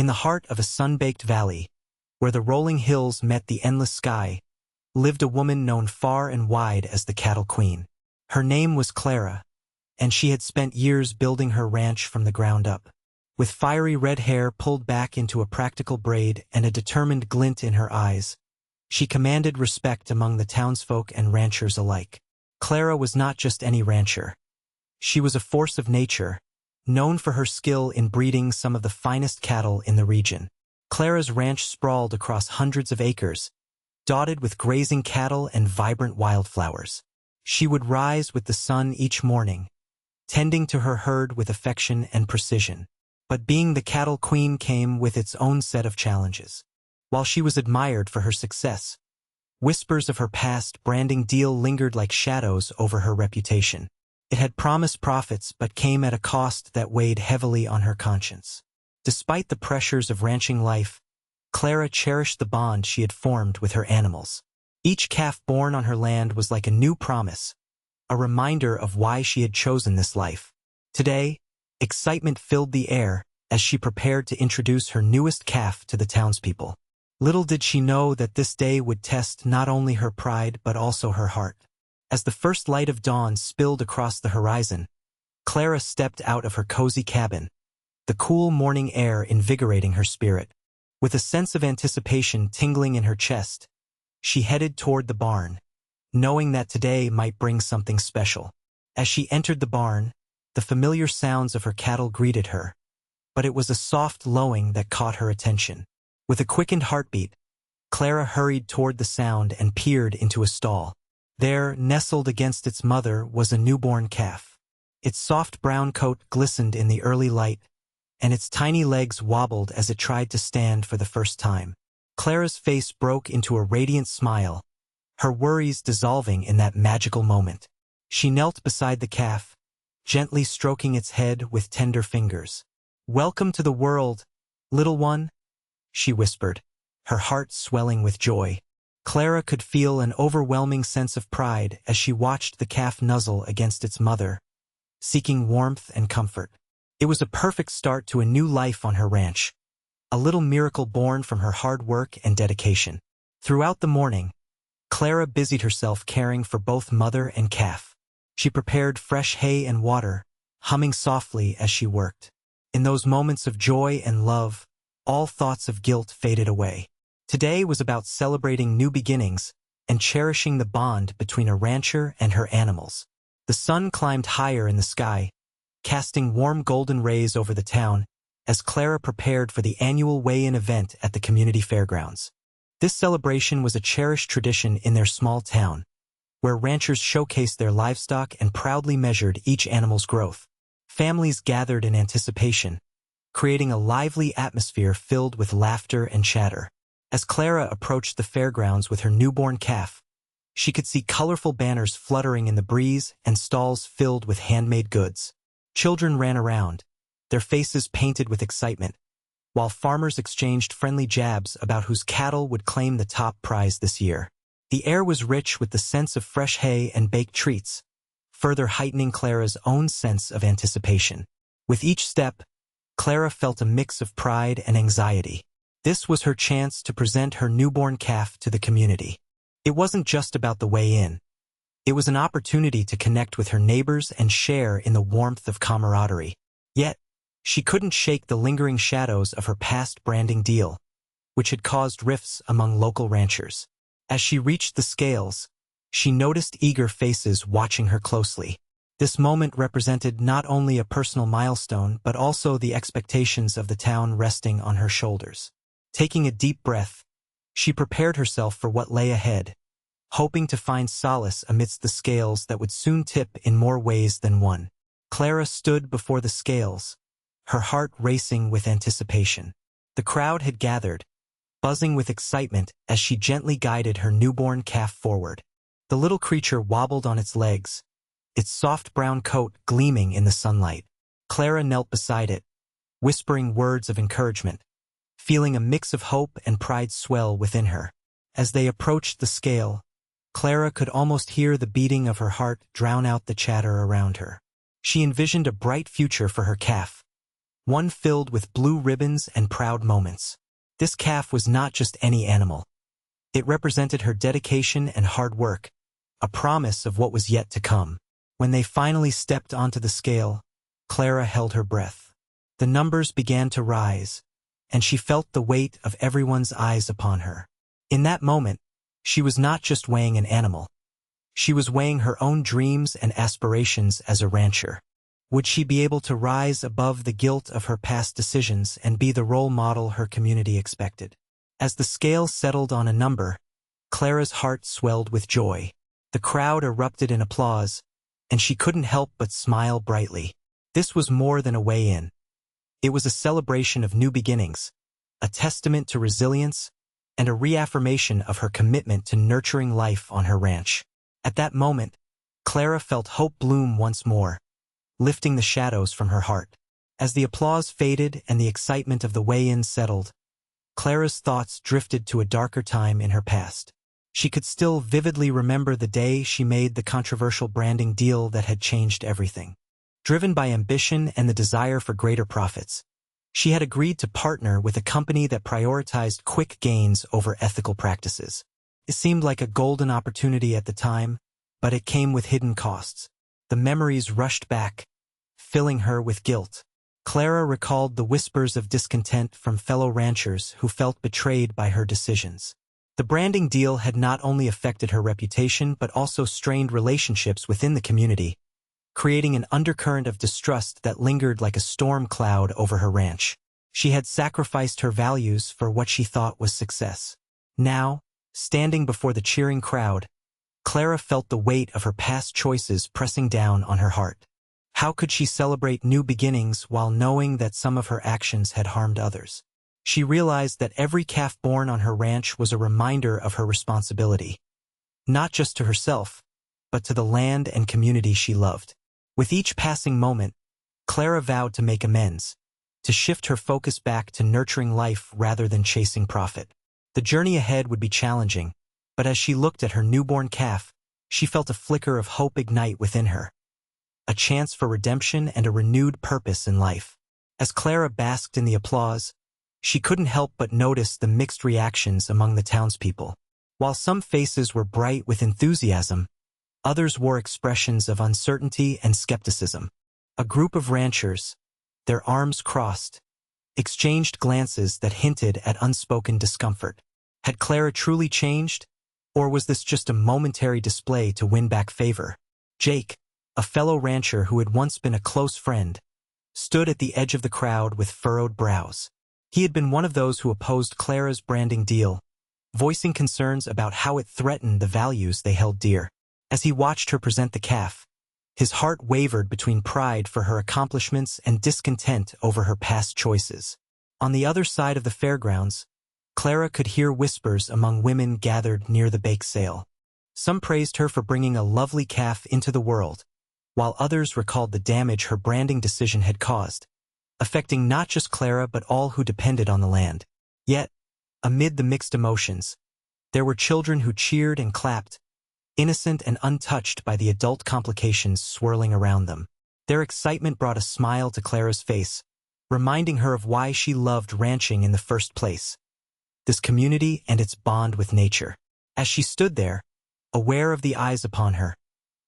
In the heart of a sun-baked valley, where the rolling hills met the endless sky, lived a woman known far and wide as the Cattle Queen. Her name was Clara, and she had spent years building her ranch from the ground up. With fiery red hair pulled back into a practical braid and a determined glint in her eyes, she commanded respect among the townsfolk and ranchers alike. Clara was not just any rancher. She was a force of nature, known for her skill in breeding some of the finest cattle in the region. Clara's ranch sprawled across hundreds of acres, dotted with grazing cattle and vibrant wildflowers. She would rise with the sun each morning, tending to her herd with affection and precision. But being the Cattle Queen came with its own set of challenges. While she was admired for her success, whispers of her past branding deal lingered like shadows over her reputation. It had promised profits but came at a cost that weighed heavily on her conscience. Despite the pressures of ranching life, Clara cherished the bond she had formed with her animals. Each calf born on her land was like a new promise, a reminder of why she had chosen this life. Today, excitement filled the air as she prepared to introduce her newest calf to the townspeople. Little did she know that this day would test not only her pride but also her heart. As the first light of dawn spilled across the horizon, Clara stepped out of her cozy cabin, the cool morning air invigorating her spirit. With a sense of anticipation tingling in her chest, she headed toward the barn, knowing that today might bring something special. As she entered the barn, the familiar sounds of her cattle greeted her, but it was a soft lowing that caught her attention. With a quickened heartbeat, Clara hurried toward the sound and peered into a stall. There, nestled against its mother, was a newborn calf. Its soft brown coat glistened in the early light, and its tiny legs wobbled as it tried to stand for the first time. Clara's face broke into a radiant smile, her worries dissolving in that magical moment. She knelt beside the calf, gently stroking its head with tender fingers. "Welcome to the world, little one," she whispered, her heart swelling with joy. Clara could feel an overwhelming sense of pride as she watched the calf nuzzle against its mother, seeking warmth and comfort. It was a perfect start to a new life on her ranch, a little miracle born from her hard work and dedication. Throughout the morning, Clara busied herself caring for both mother and calf. She prepared fresh hay and water, humming softly as she worked. In those moments of joy and love, all thoughts of guilt faded away. Today was about celebrating new beginnings and cherishing the bond between a rancher and her animals. The sun climbed higher in the sky, casting warm golden rays over the town as Clara prepared for the annual weigh-in event at the community fairgrounds. This celebration was a cherished tradition in their small town, where ranchers showcased their livestock and proudly measured each animal's growth. Families gathered in anticipation, creating a lively atmosphere filled with laughter and chatter. As Clara approached the fairgrounds with her newborn calf, she could see colorful banners fluttering in the breeze and stalls filled with handmade goods. Children ran around, their faces painted with excitement, while farmers exchanged friendly jabs about whose cattle would claim the top prize this year. The air was rich with the scents of fresh hay and baked treats, further heightening Clara's own sense of anticipation. With each step, Clara felt a mix of pride and anxiety. This was her chance to present her newborn calf to the community. It wasn't just about the weigh-in. It was an opportunity to connect with her neighbors and share in the warmth of camaraderie. Yet, she couldn't shake the lingering shadows of her past branding deal, which had caused rifts among local ranchers. As she reached the scales, she noticed eager faces watching her closely. This moment represented not only a personal milestone but also the expectations of the town resting on her shoulders. Taking a deep breath, she prepared herself for what lay ahead, hoping to find solace amidst the scales that would soon tip in more ways than one. Clara stood before the scales, her heart racing with anticipation. The crowd had gathered, buzzing with excitement as she gently guided her newborn calf forward. The little creature wobbled on its legs, its soft brown coat gleaming in the sunlight. Clara knelt beside it, whispering words of encouragement, feeling a mix of hope and pride swell within her. As they approached the scale, Clara could almost hear the beating of her heart drown out the chatter around her. She envisioned a bright future for her calf, one filled with blue ribbons and proud moments. This calf was not just any animal. It represented her dedication and hard work, a promise of what was yet to come. When they finally stepped onto the scale, Clara held her breath. The numbers began to rise, and she felt the weight of everyone's eyes upon her. In that moment, she was not just weighing an animal. She was weighing her own dreams and aspirations as a rancher. Would she be able to rise above the guilt of her past decisions and be the role model her community expected? As the scale settled on a number, Clara's heart swelled with joy. The crowd erupted in applause, and she couldn't help but smile brightly. This was more than a weigh-in. It was a celebration of new beginnings, a testament to resilience, and a reaffirmation of her commitment to nurturing life on her ranch. At that moment, Clara felt hope bloom once more, lifting the shadows from her heart. As the applause faded and the excitement of the weigh-in settled, Clara's thoughts drifted to a darker time in her past. She could still vividly remember the day she made the controversial branding deal that had changed everything. Driven by ambition and the desire for greater profits, she had agreed to partner with a company that prioritized quick gains over ethical practices. It seemed like a golden opportunity at the time, but it came with hidden costs. The memories rushed back, filling her with guilt. Clara recalled the whispers of discontent from fellow ranchers who felt betrayed by her decisions. The branding deal had not only affected her reputation but also strained relationships within the community, creating an undercurrent of distrust that lingered like a storm cloud over her ranch. She had sacrificed her values for what she thought was success. Now, standing before the cheering crowd, Clara felt the weight of her past choices pressing down on her heart. How could she celebrate new beginnings while knowing that some of her actions had harmed others? She realized that every calf born on her ranch was a reminder of her responsibility, not just to herself, but to the land and community she loved. With each passing moment, Clara vowed to make amends, to shift her focus back to nurturing life rather than chasing profit. The journey ahead would be challenging, but as she looked at her newborn calf, she felt a flicker of hope ignite within her, a chance for redemption and a renewed purpose in life. As Clara basked in the applause, she couldn't help but notice the mixed reactions among the townspeople. While some faces were bright with enthusiasm, others wore expressions of uncertainty and skepticism. A group of ranchers, their arms crossed, exchanged glances that hinted at unspoken discomfort. Had Clara truly changed, or was this just a momentary display to win back favor? Jake, a fellow rancher who had once been a close friend, stood at the edge of the crowd with furrowed brows. He had been one of those who opposed Clara's branding deal, voicing concerns about how it threatened the values they held dear. As he watched her present the calf, his heart wavered between pride for her accomplishments and discontent over her past choices. On the other side of the fairgrounds, Clara could hear whispers among women gathered near the bake sale. Some praised her for bringing a lovely calf into the world, while others recalled the damage her branding decision had caused, affecting not just Clara but all who depended on the land. Yet, amid the mixed emotions, there were children who cheered and clapped, innocent and untouched by the adult complications swirling around them. Their excitement brought a smile to Clara's face, reminding her of why she loved ranching in the first place: this community and its bond with nature. As she stood there, aware of the eyes upon her,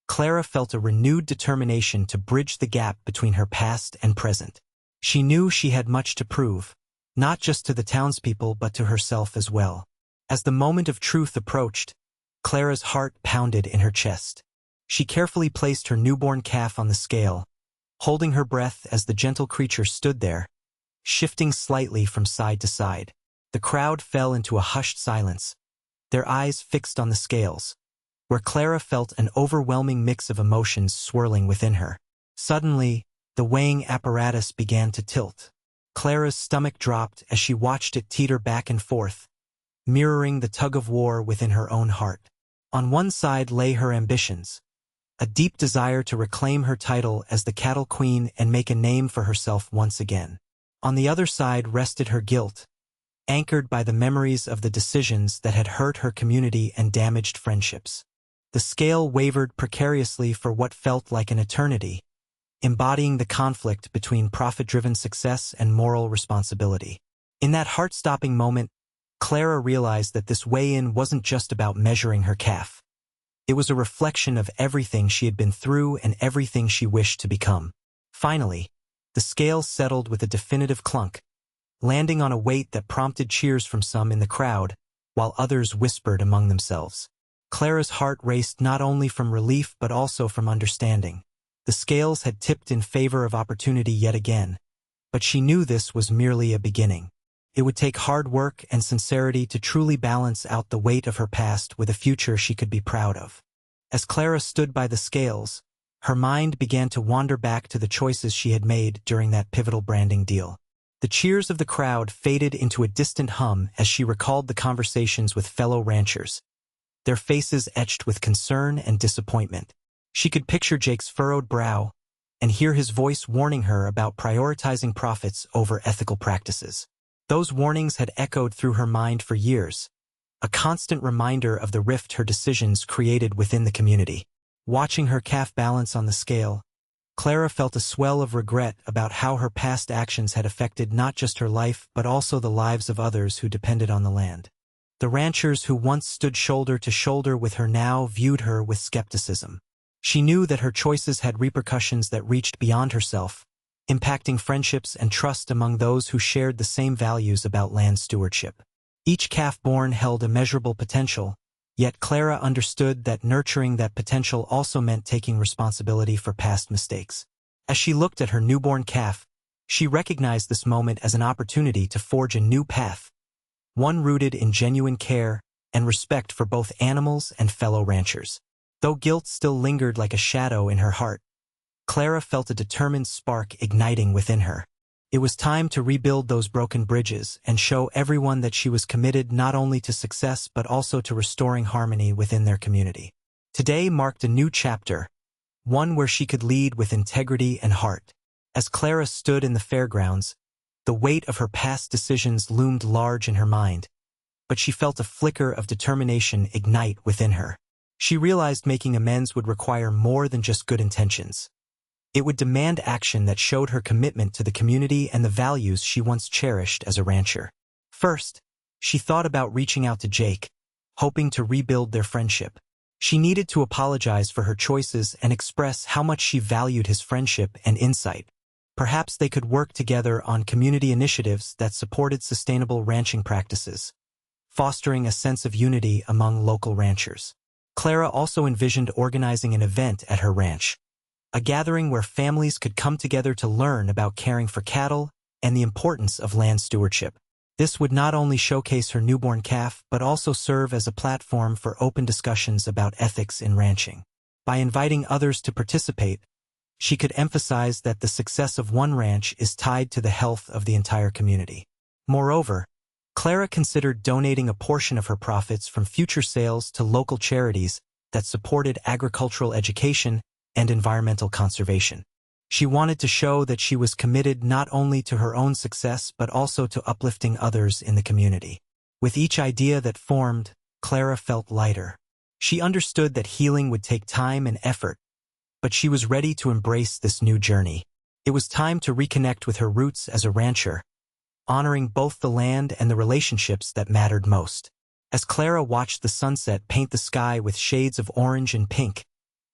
Clara felt a renewed determination to bridge the gap between her past and present. She knew she had much to prove, not just to the townspeople but to herself as well. As the moment of truth approached, Clara's heart pounded in her chest. She carefully placed her newborn calf on the scale, holding her breath as the gentle creature stood there, shifting slightly from side to side. The crowd fell into a hushed silence, their eyes fixed on the scales, where Clara felt an overwhelming mix of emotions swirling within her. Suddenly, the weighing apparatus began to tilt. Clara's stomach dropped as she watched it teeter back and forth, mirroring the tug-of-war within her own heart. On one side lay her ambitions, a deep desire to reclaim her title as the cattle queen and make a name for herself once again. On the other side rested her guilt, anchored by the memories of the decisions that had hurt her community and damaged friendships. The scale wavered precariously for what felt like an eternity, embodying the conflict between profit-driven success and moral responsibility. In that heart-stopping moment, Clara realized that this weigh-in wasn't just about measuring her calf. It was a reflection of everything she had been through and everything she wished to become. Finally, the scales settled with a definitive clunk, landing on a weight that prompted cheers from some in the crowd, while others whispered among themselves. Clara's heart raced not only from relief but also from understanding. The scales had tipped in favor of opportunity yet again, but she knew this was merely a beginning. It would take hard work and sincerity to truly balance out the weight of her past with a future she could be proud of. As Clara stood by the scales, her mind began to wander back to the choices she had made during that pivotal branding deal. The cheers of the crowd faded into a distant hum as she recalled the conversations with fellow ranchers, their faces etched with concern and disappointment. She could picture Jake's furrowed brow and hear his voice warning her about prioritizing profits over ethical practices. Those warnings had echoed through her mind for years, a constant reminder of the rift her decisions created within the community. Watching her calf balance on the scale, Clara felt a swell of regret about how her past actions had affected not just her life but also the lives of others who depended on the land. The ranchers who once stood shoulder to shoulder with her now viewed her with skepticism. She knew that her choices had repercussions that reached beyond herself, impacting friendships and trust among those who shared the same values about land stewardship. Each calf born held immeasurable potential, yet Clara understood that nurturing that potential also meant taking responsibility for past mistakes. As she looked at her newborn calf, she recognized this moment as an opportunity to forge a new path, one rooted in genuine care and respect for both animals and fellow ranchers. Though guilt still lingered like a shadow in her heart, Clara felt a determined spark igniting within her. It was time to rebuild those broken bridges and show everyone that she was committed not only to success but also to restoring harmony within their community. Today marked a new chapter, one where she could lead with integrity and heart. As Clara stood in the fairgrounds, the weight of her past decisions loomed large in her mind, but she felt a flicker of determination ignite within her. She realized making amends would require more than just good intentions. It would demand action that showed her commitment to the community and the values she once cherished as a rancher. First, she thought about reaching out to Jake, hoping to rebuild their friendship. She needed to apologize for her choices and express how much she valued his friendship and insight. Perhaps they could work together on community initiatives that supported sustainable ranching practices, fostering a sense of unity among local ranchers. Clara also envisioned organizing an event at her ranch, a gathering where families could come together to learn about caring for cattle and the importance of land stewardship. This would not only showcase her newborn calf but also serve as a platform for open discussions about ethics in ranching. By inviting others to participate, she could emphasize that the success of one ranch is tied to the health of the entire community. Moreover, Clara considered donating a portion of her profits from future sales to local charities that supported agricultural education and environmental conservation. She wanted to show that she was committed not only to her own success but also to uplifting others in the community. With each idea that formed, Clara felt lighter. She understood that healing would take time and effort, but she was ready to embrace this new journey. It was time to reconnect with her roots as a rancher, honoring both the land and the relationships that mattered most. As Clara watched the sunset paint the sky with shades of orange and pink,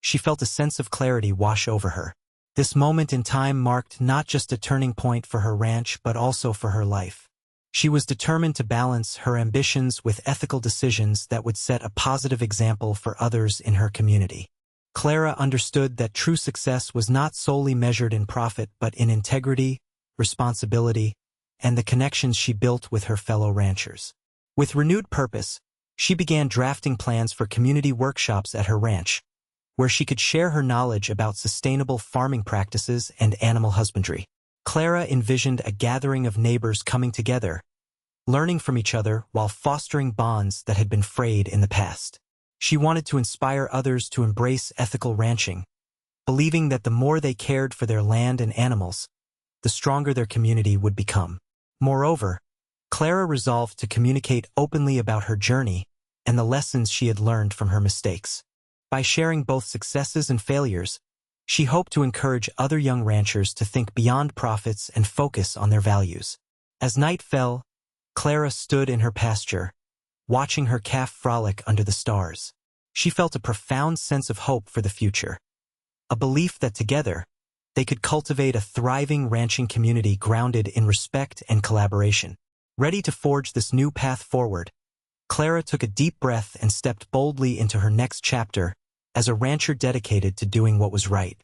she felt a sense of clarity wash over her. This moment in time marked not just a turning point for her ranch but also for her life. She was determined to balance her ambitions with ethical decisions that would set a positive example for others in her community. Clara understood that true success was not solely measured in profit but in integrity, responsibility, and the connections she built with her fellow ranchers. With renewed purpose, she began drafting plans for community workshops at her ranch, where she could share her knowledge about sustainable farming practices and animal husbandry. Clara envisioned a gathering of neighbors coming together, learning from each other while fostering bonds that had been frayed in the past. She wanted to inspire others to embrace ethical ranching, believing that the more they cared for their land and animals, the stronger their community would become. Moreover, Clara resolved to communicate openly about her journey and the lessons she had learned from her mistakes. By sharing both successes and failures, She hoped to encourage other young ranchers to think beyond profits and focus on their values. As night fell, Clara stood in her pasture, watching her calf frolic under the stars. She felt a profound sense of hope for the future, a belief that together, they could cultivate a thriving ranching community grounded in respect and collaboration. Ready to forge this new path forward, Clara took a deep breath and stepped boldly into her next chapter as a rancher dedicated to doing what was right.